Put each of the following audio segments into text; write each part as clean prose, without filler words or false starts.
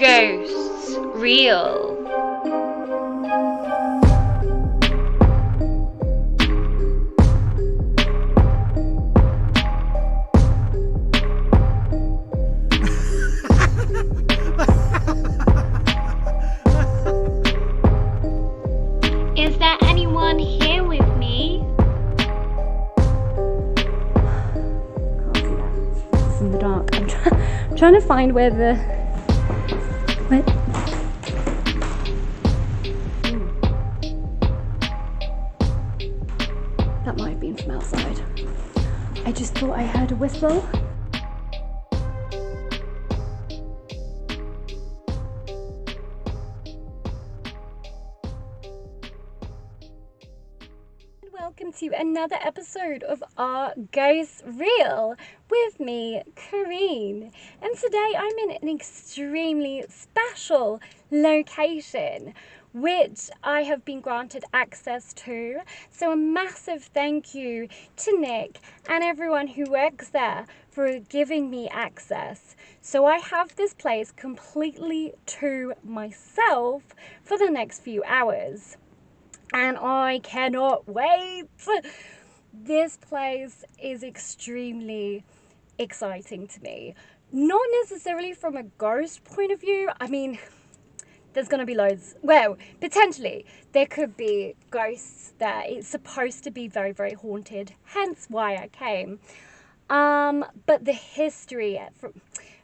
Ghosts Real. Is there anyone here with me? Can't see that. It's in the dark. I'm trying to find where the... Where... That might have been from outside. I just thought I heard a whistle. Welcome to another episode of Our Ghosts Real with me, Corinne. And today I'm in an extremely special location which I have been granted access to. So a massive thank you to Nick and everyone who works there for giving me access. So I have this place completely to myself for the next few hours. And I cannot wait. This place is extremely exciting to me. Not necessarily from a ghost point of view. I mean, there's going to be loads. Well, potentially there could be ghosts there. It's supposed to be very, very haunted. Hence why I came. But the history,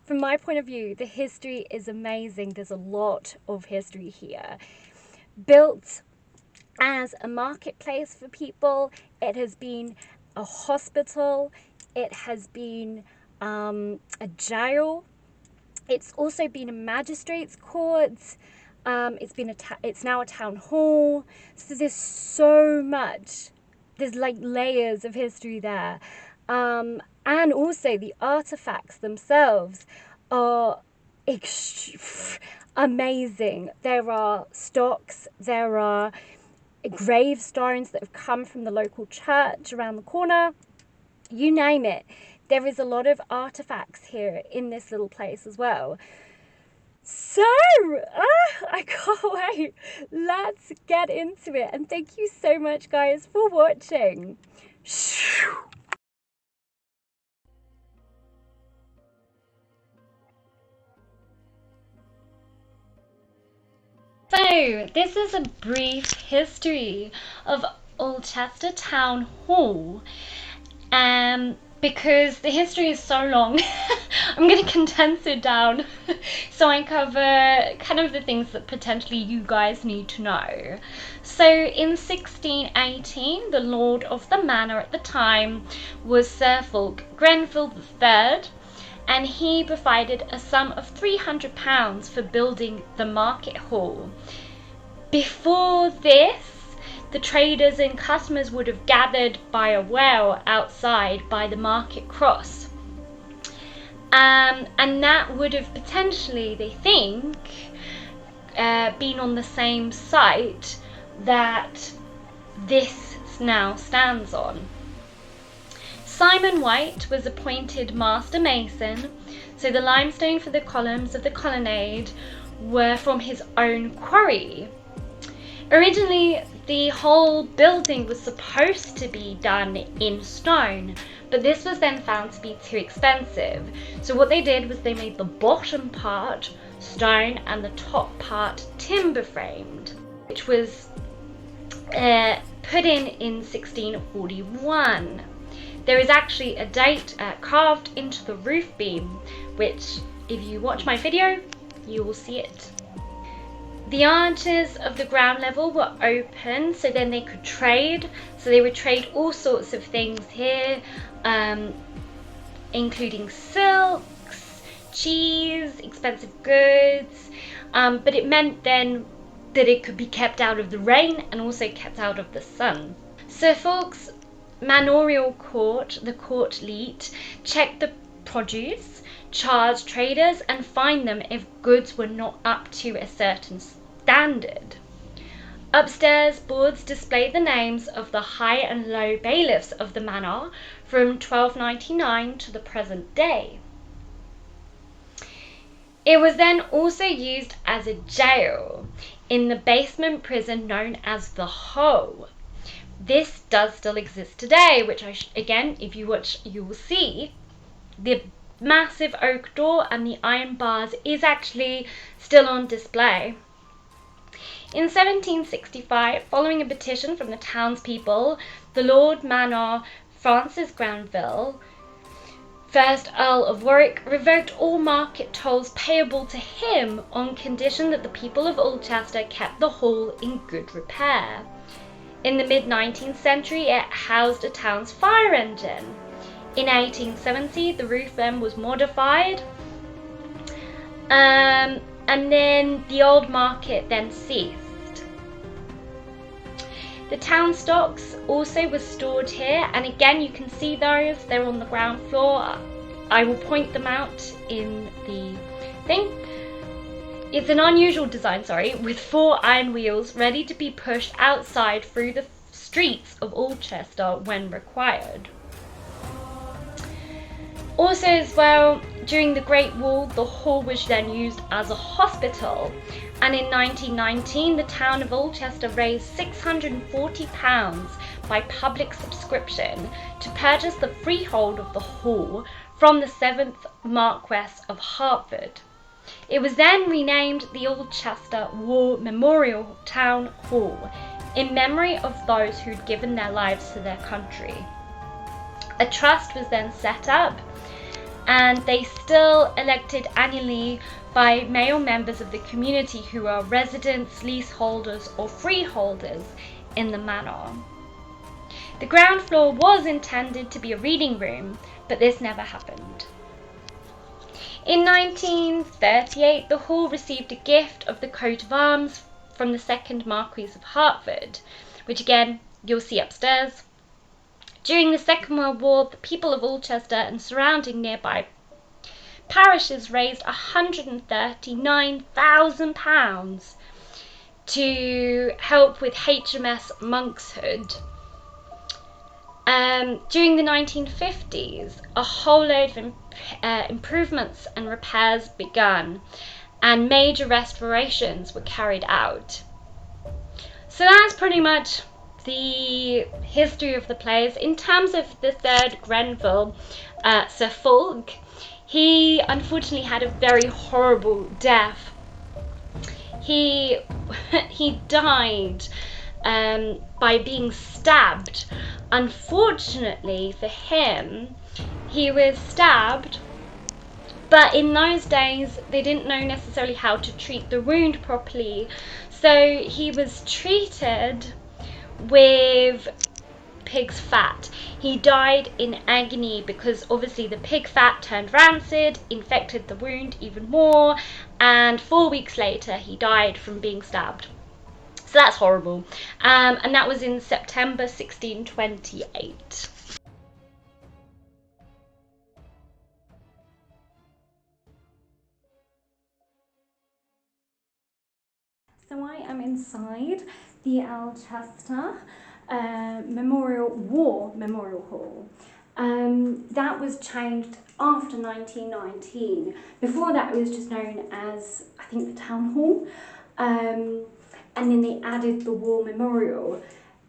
from my point of view, the history is amazing. There's a lot of history here. Built as a marketplace for people, it has been a hospital, it has been a jail, it's also been a magistrate's court, it's now a town hall. So there's so much, there's like layers of history there, and also the artifacts themselves are amazing. There are stocks, there are gravestones that have come from the local church around the corner, you name it. There is a lot of artifacts here in this little place as well. So I can't wait. Let's get into it, and thank you so much guys for watching. So, this is a brief history of Alcester Town Hall. Because the history is so long, I'm going to condense it down so I cover kind of the things that potentially you guys need to know. So, in 1618, the lord of the manor at the time was Sir Fulk Grenville III, and he provided a sum of £300 for building the market hall. Before this, the traders and customers would have gathered by a well outside by the market cross. And that would have potentially, they think, been on the same site that this now stands on. Simon White was appointed master mason, so the limestone for the columns of the colonnade were from his own quarry. Originally, the whole building was supposed to be done in stone, but this was then found to be too expensive. So what they did was they made the bottom part stone and the top part timber framed, which was put in 1641. There is actually a date carved into the roof beam, which if you watch my video, you will see it. The arches of the ground level were open, so then they could trade. So they would trade all sorts of things here, including silks, cheese, expensive goods. But it meant then that it could be kept out of the rain and also kept out of the sun. Sir Fulk's manorial court, the court leet, checked the produce, charged traders and fined them if goods were not up to a certain standard. Upstairs, boards display the names of the high and low bailiffs of the manor from 1299 to the present day. It was then also used as a jail in the basement prison known as the Hoe. This does still exist today, which again, if you watch, you will see the massive oak door and the iron bars is actually still on display. In 1765, following a petition from the townspeople, the Lord Manor Francis Granville, 1st Earl of Warwick, revoked all market tolls payable to him on condition that the people of Alcester kept the hall in good repair. In the mid-19th century, it housed a town's fire engine. In 1870, the roof then was modified, and then the old market then ceased. The town stocks also were stored here, and again you can see those, they're on the ground floor. I will point them out in the thing. It's an unusual design, with 4 iron wheels ready to be pushed outside through the streets of Alcester when required. Also as well, during the Great War, the hall was then used as a hospital, and in 1919 the town of Alcester raised £640 by public subscription to purchase the freehold of the hall from the 7th Marquess of Hertford. It was then renamed the Alcester War Memorial Town Hall in memory of those who'd given their lives to their country. A trust was then set up, and they still elected annually by male members of the community who are residents, leaseholders or freeholders in the manor. The ground floor was intended to be a reading room, but this never happened. In 1938, the hall received a gift of the coat of arms from the 2nd Marquis of Hertford, which again you'll see upstairs. During the Second World War, the people of Alcester and surrounding nearby parishes raised £139,000 to help with HMS Monkshood. During the 1950s, a whole load of improvements and repairs began, and major restorations were carried out. So that's pretty much the history of the place. In terms of the 3rd Grenville, Sir Fulk, he unfortunately had a very horrible death. He died by being stabbed. Unfortunately for him, he was stabbed, but in those days they didn't know necessarily how to treat the wound properly, so he was treated with pig's fat. He died in agony because obviously the pig fat turned rancid, infected the wound even more, and 4 weeks later he died from being stabbed. So that's horrible. And that was in September 1628. So I am inside the Alcester War Memorial Hall. That was changed after 1919. Before that it was just known as, I think, the Town Hall. And then they added the War Memorial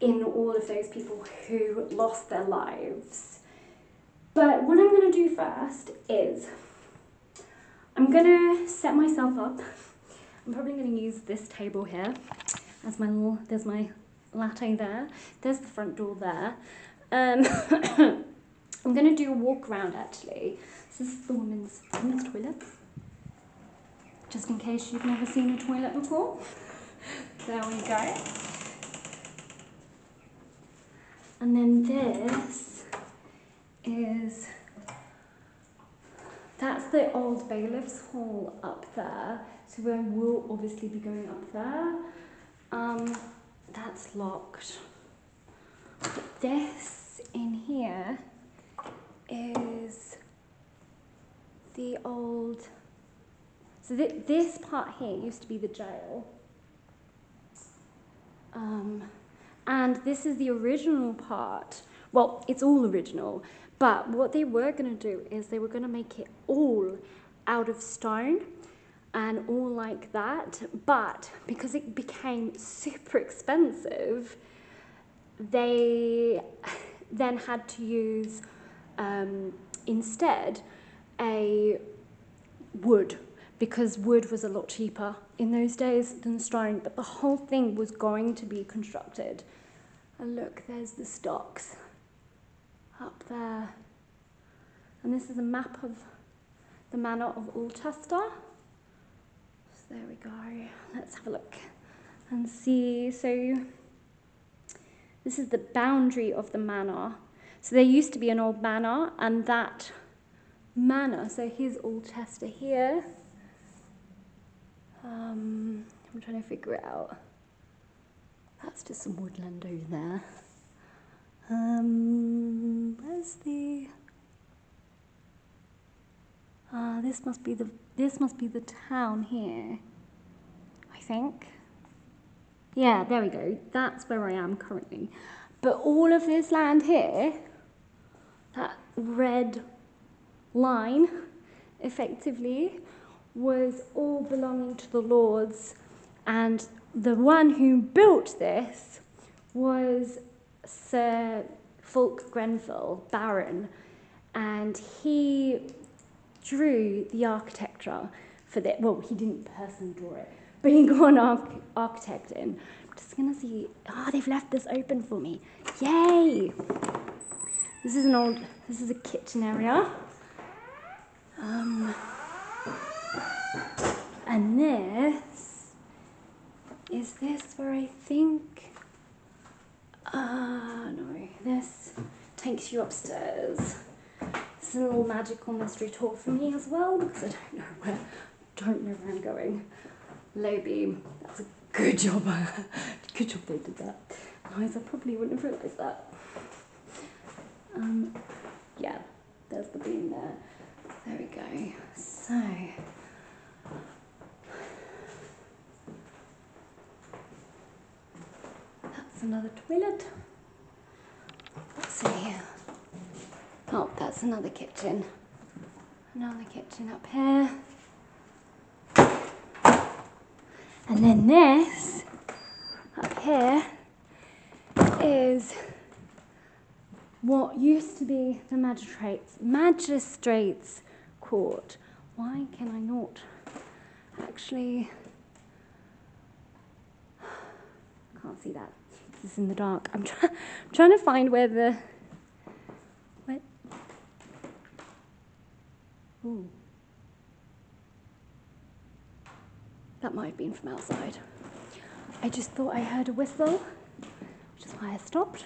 in all of those people who lost their lives. But what I'm going to do first is I'm going to set myself up. I'm probably going to use this table here as my little, there's my latte there, there's the front door there. I'm going to do a walk around actually. So this is the women's toilet, just in case you've never seen a toilet before. There we go. And then this is, that's the old bailiff's hall up there. So we will obviously be going up there. That's locked. But this in here is the old, so this part here used to be the jail. And this is the original part. Well, it's all original, but what they were going to do is they were going to make it all out of stone. and all like that. But because it became super expensive, they then had to use instead a wood, because wood was a lot cheaper in those days than stone, but the whole thing was going to be constructed. And look, there's the stocks up there. And this is a map of the manor of Alcester. So there we go. Let's have a look and see. So this is the boundary of the manor. So there used to be an old manor, and that manor, so here's Alcester here. I'm trying to figure it out. That's just some woodland over there. Where's the? This must be the town here, I think. Yeah, there we go. That's where I am currently. But all of this land here, that red line, effectively, was all belonging to the lords, and the one who built this was Sir Fulk Grenville, Baron, and he drew the architecture for this. Well, he didn't personally draw it, but he got an architect in. I'm just gonna see. Oh, they've left this open for me. Yay! This is a kitchen area. And is this where I think, no, this takes you upstairs. This is a little magical mystery tour for me as well, because I don't know where I'm going. Low beam, that's a good job. Good job they did that. Otherwise I probably wouldn't have realised that. Yeah, there's the beam there. There we go. So, that's another toilet. What's in here? Oh, that's another kitchen. Another kitchen up here. And then this, up here, is what used to be the magistrates' court. Why can I not actually? Can't see that. This is in the dark. I'm trying to find where the. What? Ooh. That might have been from outside. I just thought I heard a whistle, which is why I stopped.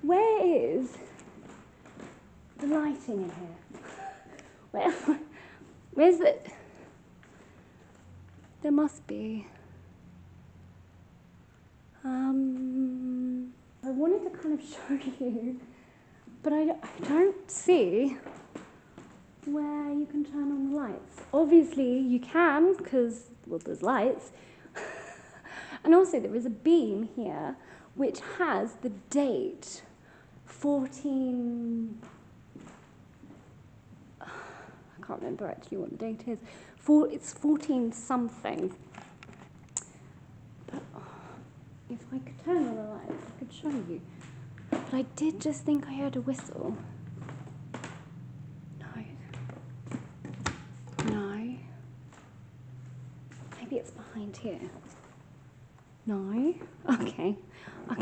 Where is the lighting in here? Where's it? There must be. I wanted to kind of show you, but I don't see where you can turn on the lights. Obviously you can, because, well, there's lights. And also there is a beam here which has the date 14, I can't remember actually what the date is. It's 14 something. But if I could turn on the lights, I could show you. But I did just think I heard a whistle. No. Maybe it's behind here. No. Okay. I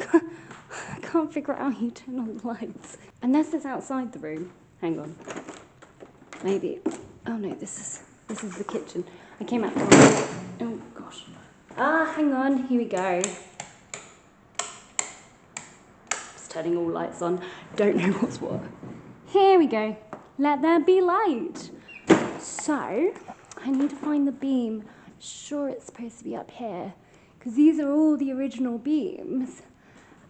can't figure out how you turn on the lights. Unless it's outside the room. Hang on. Maybe. Oh no, this is the kitchen. I came out the oh gosh. Hang on. Here we go. Just turning all lights on. Don't know what's what. Here we go. Let there be light. So, I need to find the beam. I'm sure it's supposed to be up here, because these are all the original beams.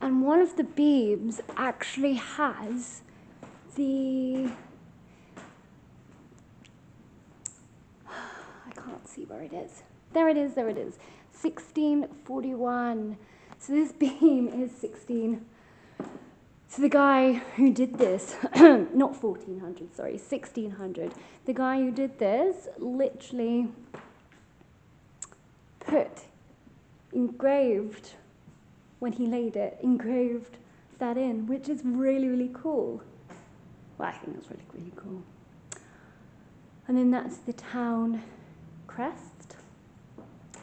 And one of the beams actually has the... I can't see where it is. There it is. 1641. So this beam is 16. So So the guy who did this, not 1400, sorry, 1600, the guy who did this literally engraved, when he laid it, engraved that in, which is really, really cool. Well, I think that's really, really cool. And then that's the town crest.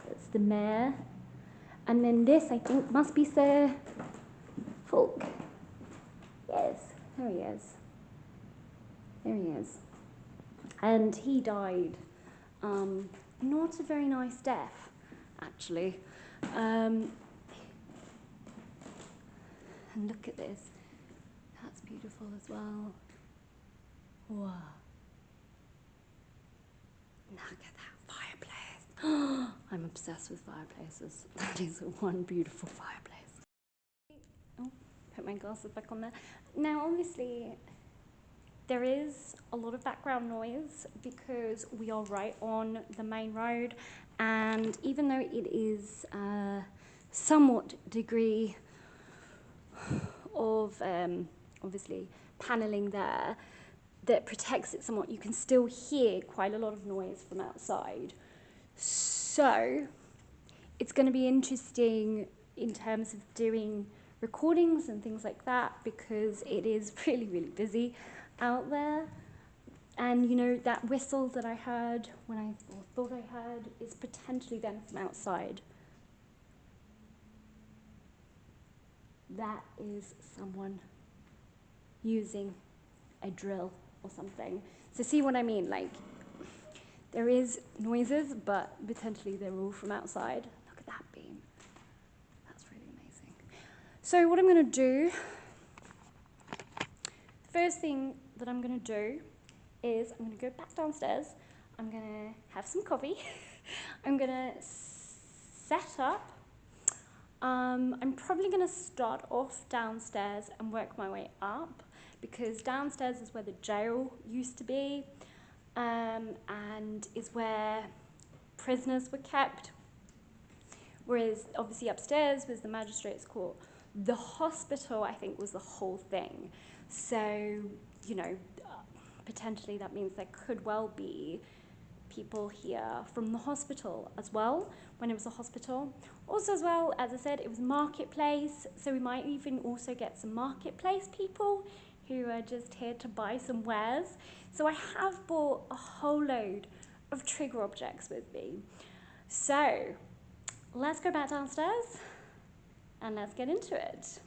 That's the mayor. And then this, I think, must be Sir Fulk. Yes, there he is. There he is. And he died not a very nice death, actually. And look at this. That's beautiful as well. Wow. Look at that fireplace. I'm obsessed with fireplaces. That is one beautiful fireplace. Oh, put my glasses back on there. Now, obviously, there is a lot of background noise because we are right on the main road, and even though it is somewhat degree of obviously paneling there that protects it somewhat, you can still hear quite a lot of noise from outside. So it's going to be interesting in terms of doing recordings and things like that, because it is really, really busy out there. And you know, that whistle that I heard when I thought I heard is potentially then from outside. That is someone using a drill or something. So see what I mean? Like, there is noises, but potentially they're all from outside. Look at that beam. That's really amazing. So what I'm going to do, first thing that I'm going to do is I'm going to go back downstairs. I'm going to have some coffee. I'm going to set up. I'm probably going to start off downstairs and work my way up, because downstairs is where the jail used to be, and is where prisoners were kept, whereas obviously upstairs was the magistrate's court. The hospital, I think, was the whole thing. So, you know, potentially that means there could well be people here from the hospital as well, when it was a hospital. Also, as well, as I said, it was a marketplace, so we might even also get some marketplace people who are just here to buy some wares. So I have bought a whole load of trigger objects with me. So let's go back downstairs and let's get into it.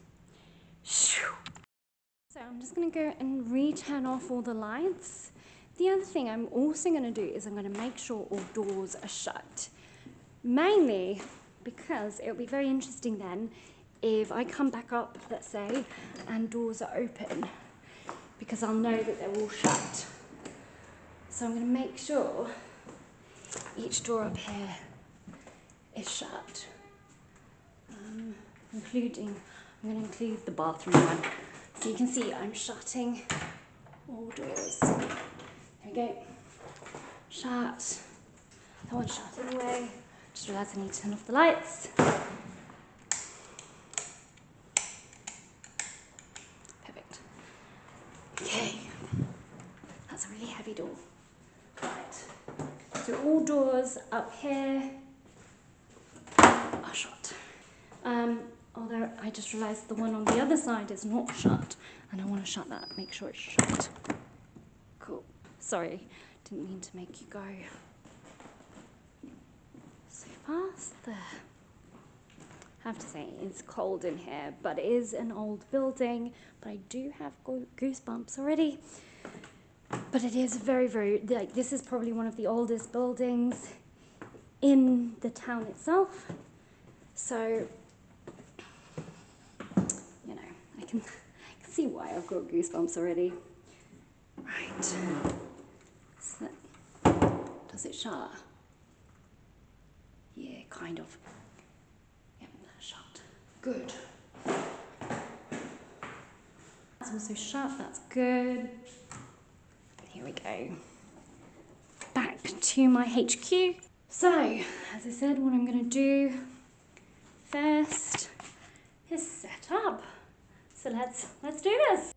So I'm just going to go and re-turn off all the lights. The other thing I'm also going to do is I'm going to make sure all doors are shut. Mainly because it'll be very interesting then if I come back up, let's say, and doors are open, because I'll know that they're all shut. So I'm going to make sure each door up here is shut, including, I'm going to include the bathroom one. So you can see I'm shutting all doors. There we go. Shut. That one's shut anyway. Just realised I need to turn off the lights. Perfect. Okay. That's a really heavy door. Right. So all doors up here are shut. Although I just realised the one on the other side is not shut, and I want to shut that, make sure it's shut. Cool. Sorry, didn't mean to make you go so fast there. I have to say, it's cold in here, but it is an old building, but I do have goosebumps already. But it is very, very, like, this is probably one of the oldest buildings in the town itself. So, you know, I can see why I've got goosebumps already. Right. So, does it shut? Yeah, kind of. Yep, that's shut. Good. That's also shut, that's good. Here we go. Back to my HQ. So, as I said, what I'm going to do first is set up. So let's do this.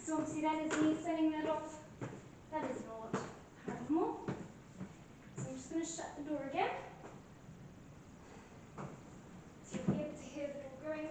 So obviously that is me setting that off. That is not paranormal. So I'm just going to shut the door again. So you'll be able to hear the door going.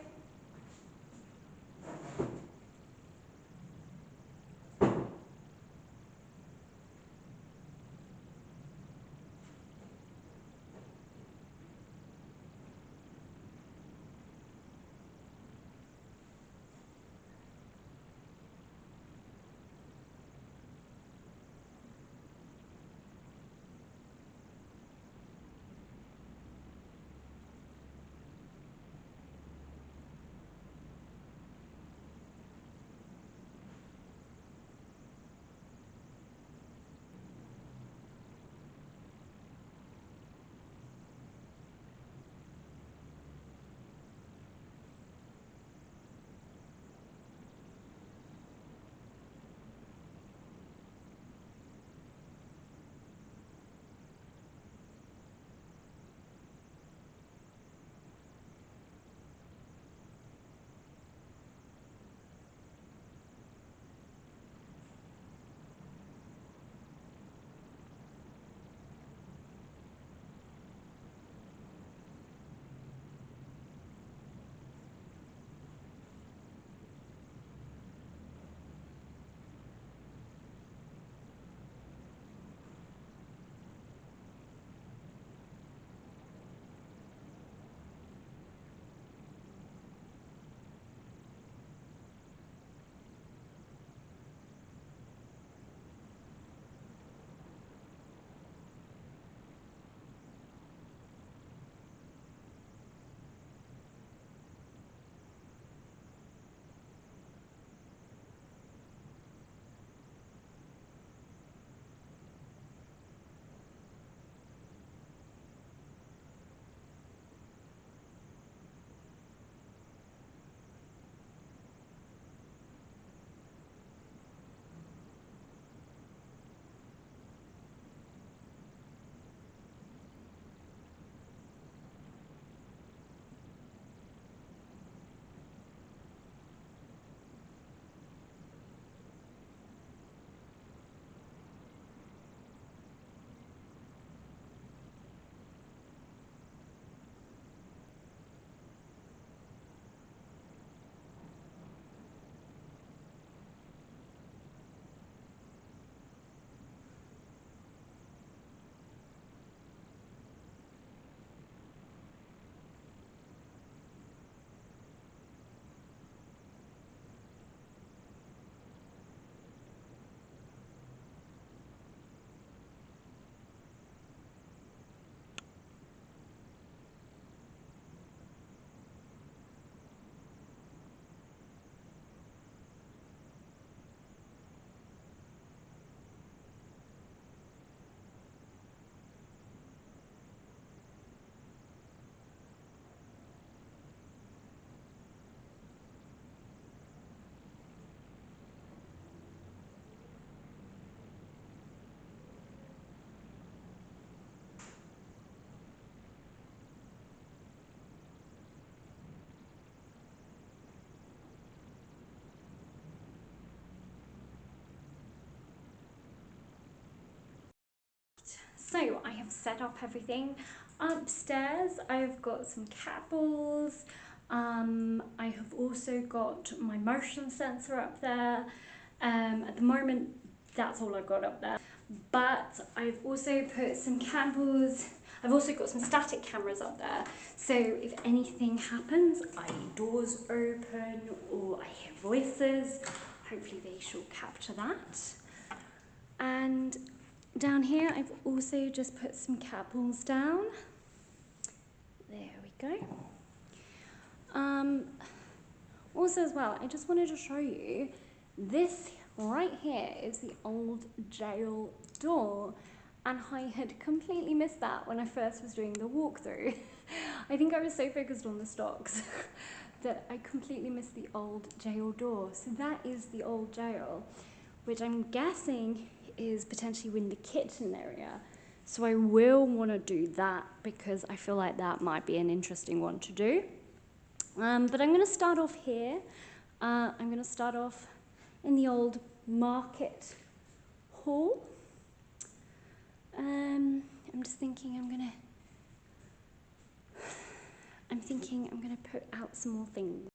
So I have set up everything. Upstairs I've got some cat balls. I have also got my motion sensor up there. At the moment that's all I've got up there. But I've also put some cat balls. I've also got some static cameras up there. So if anything happens, i.e. doors open or I hear voices, hopefully they shall capture that. And down here I've also just put some cat balls down. There we go. Also as well, I just wanted to show you, this right here is the old jail door, and I had completely missed that when I first was doing the walkthrough. I think I was so focused on the stocks that I completely missed the old jail door. So that is the old jail, which I'm guessing is potentially in the kitchen area. So I will want to do that because I feel like that might be an interesting one to do. But I'm going to start off here. I'm going to start off in the old market hall. I'm just thinking I'm going to put out some more things.